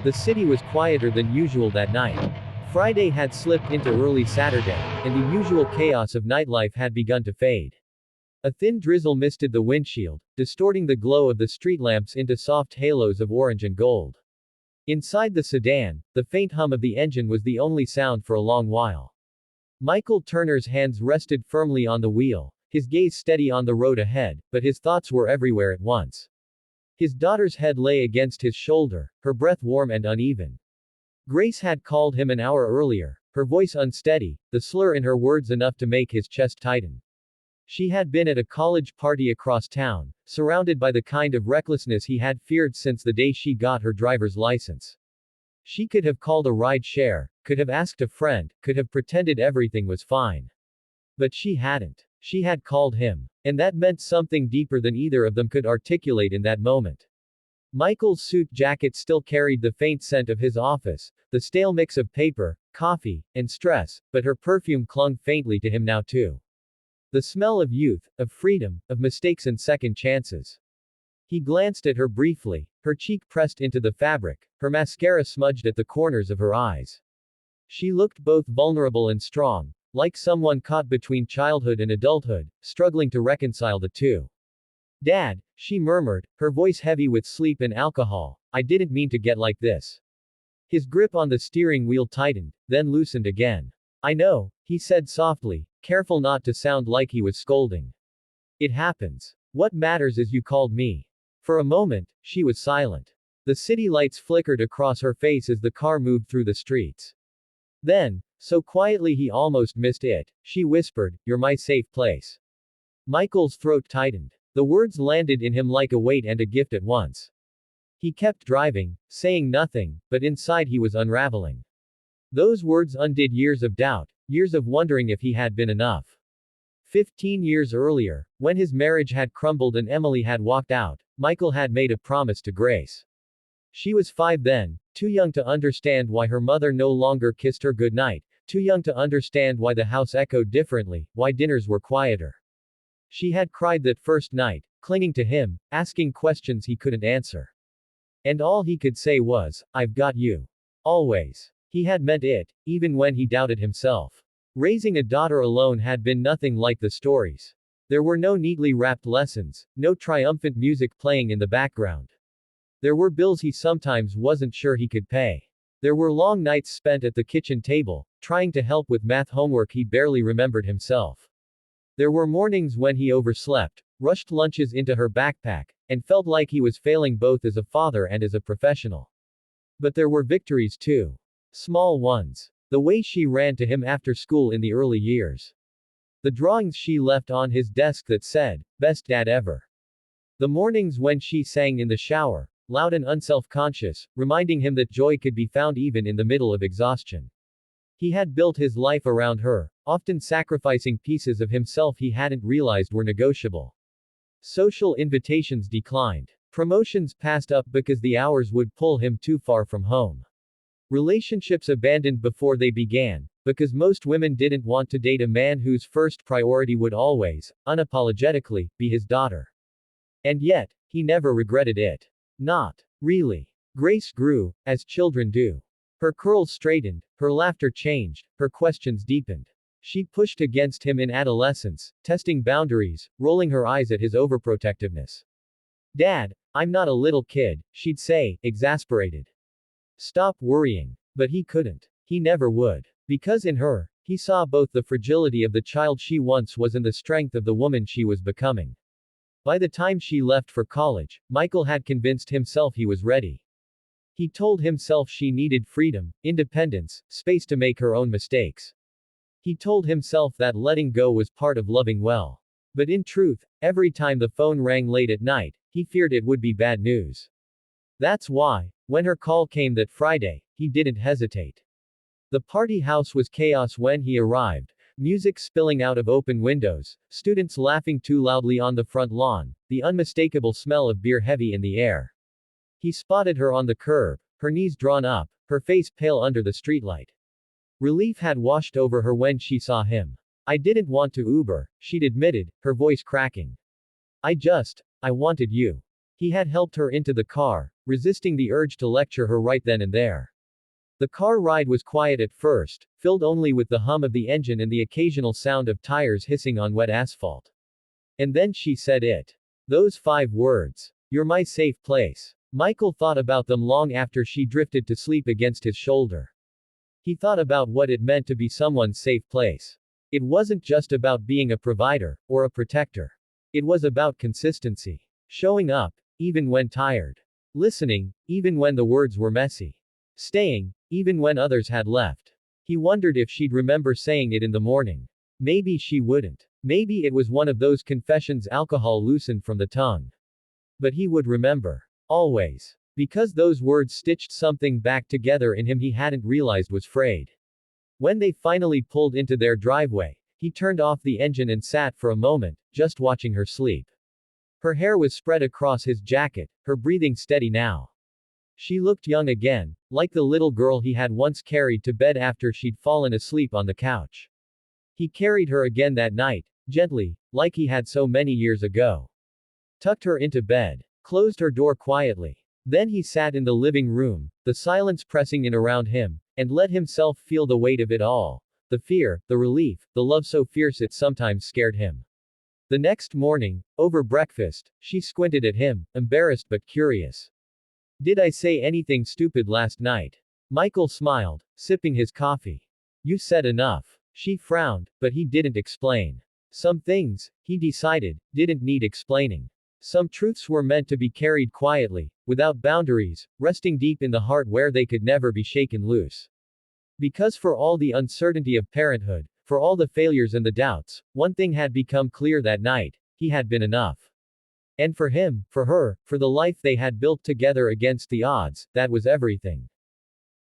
The city was quieter than usual that night. Friday had slipped into early Saturday, and the usual chaos of nightlife had begun to fade. A thin drizzle misted the windshield, distorting the glow of the street lamps into soft halos of orange and gold. Inside the sedan, the faint hum of the engine was the only sound for a long while. Michael Turner's hands rested firmly on the wheel, his gaze steady on the road ahead, but his thoughts were everywhere at once. His daughter's head lay against his shoulder, her breath warm and uneven. Grace had called him an hour earlier, her voice unsteady, the slur in her words enough to make his chest tighten. She had been at a college party across town, surrounded by the kind of recklessness he had feared since the day she got her driver's license. She could have called a ride share, could have asked a friend, could have pretended everything was fine. But she hadn't. She had called him. And that meant something deeper than either of them could articulate in that moment. Michael's suit jacket still carried the faint scent of his office, the stale mix of paper, coffee, and stress, but her perfume clung faintly to him now too. The smell of youth, of freedom, of mistakes and second chances. He glanced at her briefly, her cheek pressed into the fabric, her mascara smudged at the corners of her eyes. She looked both vulnerable and strong, like someone caught between childhood and adulthood, struggling to reconcile the two. Dad, she murmured, her voice heavy with sleep and alcohol, I didn't mean to get like this. His grip on the steering wheel tightened, then loosened again. I know, he said softly, careful not to sound like he was scolding. It happens. What matters is you called me. For a moment, she was silent. The city lights flickered across her face as the car moved through the streets. Then, so quietly he almost missed it, she whispered, You're my safe place. Michael's throat tightened. The words landed in him like a weight and a gift at once. He kept driving, saying nothing, but inside he was unraveling. Those words undid years of doubt, years of wondering if he had been enough. 15 years earlier, when his marriage had crumbled and Emily had walked out, Michael had made a promise to Grace. She was 5 then, too young to understand why her mother no longer kissed her goodnight, too young to understand why the house echoed differently, why dinners were quieter. She had cried that first night, clinging to him, asking questions he couldn't answer. And all he could say was, I've got you. Always. He had meant it, even when he doubted himself. Raising a daughter alone had been nothing like the stories. There were no neatly wrapped lessons, no triumphant music playing in the background. There were bills he sometimes wasn't sure he could pay. There were long nights spent at the kitchen table, trying to help with math homework he barely remembered himself. There were mornings when he overslept, rushed lunches into her backpack, and felt like he was failing both as a father and as a professional. But there were victories too. Small ones. The way she ran to him after school in the early years. The drawings she left on his desk that said, Best dad ever. The mornings when she sang in the shower, loud and unself-conscious, reminding him that joy could be found even in the middle of exhaustion. He had built his life around her, often sacrificing pieces of himself he hadn't realized were negotiable. Social invitations declined. Promotions passed up because the hours would pull him too far from home. Relationships abandoned before they began, because most women didn't want to date a man whose first priority would always, unapologetically, be his daughter. And yet, he never regretted it. Not really. Grace grew, as children do. Her curls straightened, her laughter changed, her questions deepened. She pushed against him in adolescence, testing boundaries, rolling her eyes at his overprotectiveness. Dad, I'm not a little kid, she'd say, exasperated. Stop worrying. But he couldn't. He never would. Because in her, he saw both the fragility of the child she once was and the strength of the woman she was becoming. By the time she left for college, Michael had convinced himself he was ready. He told himself she needed freedom, independence, space to make her own mistakes. He told himself that letting go was part of loving well. But in truth, every time the phone rang late at night, he feared it would be bad news. That's why, when her call came that Friday, he didn't hesitate. The party house was chaos when he arrived, music spilling out of open windows, students laughing too loudly on the front lawn, the unmistakable smell of beer heavy in the air. He spotted her on the curb, her knees drawn up, her face pale under the streetlight. Relief had washed over her when she saw him. I didn't want to Uber, she'd admitted, her voice cracking. I wanted you. He had helped her into the car, resisting the urge to lecture her right then and there. The car ride was quiet at first, filled only with the hum of the engine and the occasional sound of tires hissing on wet asphalt. And then she said it. Those 5 words. You're my safe place. Michael thought about them long after she drifted to sleep against his shoulder. He thought about what it meant to be someone's safe place. It wasn't just about being a provider, or a protector. It was about consistency. Showing up, even when tired. Listening, even when the words were messy. Staying, even when others had left. He wondered if she'd remember saying it in the morning. Maybe she wouldn't. Maybe it was one of those confessions alcohol loosened from the tongue. But he would remember. Always. Because those words stitched something back together in him he hadn't realized was frayed. When they finally pulled into their driveway, he turned off the engine and sat for a moment, just watching her sleep. Her hair was spread across his jacket, her breathing steady now. She looked young again, like the little girl he had once carried to bed after she'd fallen asleep on the couch. He carried her again that night, gently, like he had so many years ago. Tucked her into bed. Closed her door quietly. Then he sat in the living room, the silence pressing in around him, and let himself feel the weight of it all. The fear, the relief, the love so fierce it sometimes scared him. The next morning, over breakfast, she squinted at him, embarrassed but curious. Did I say anything stupid last night? Michael smiled, sipping his coffee. You said enough. She frowned, but he didn't explain. Some things, he decided, didn't need explaining. Some truths were meant to be carried quietly, without boundaries, resting deep in the heart where they could never be shaken loose. Because for all the uncertainty of parenthood, for all the failures and the doubts, one thing had become clear that night: he had been enough. And for him, for her, for the life they had built together against the odds, that was everything.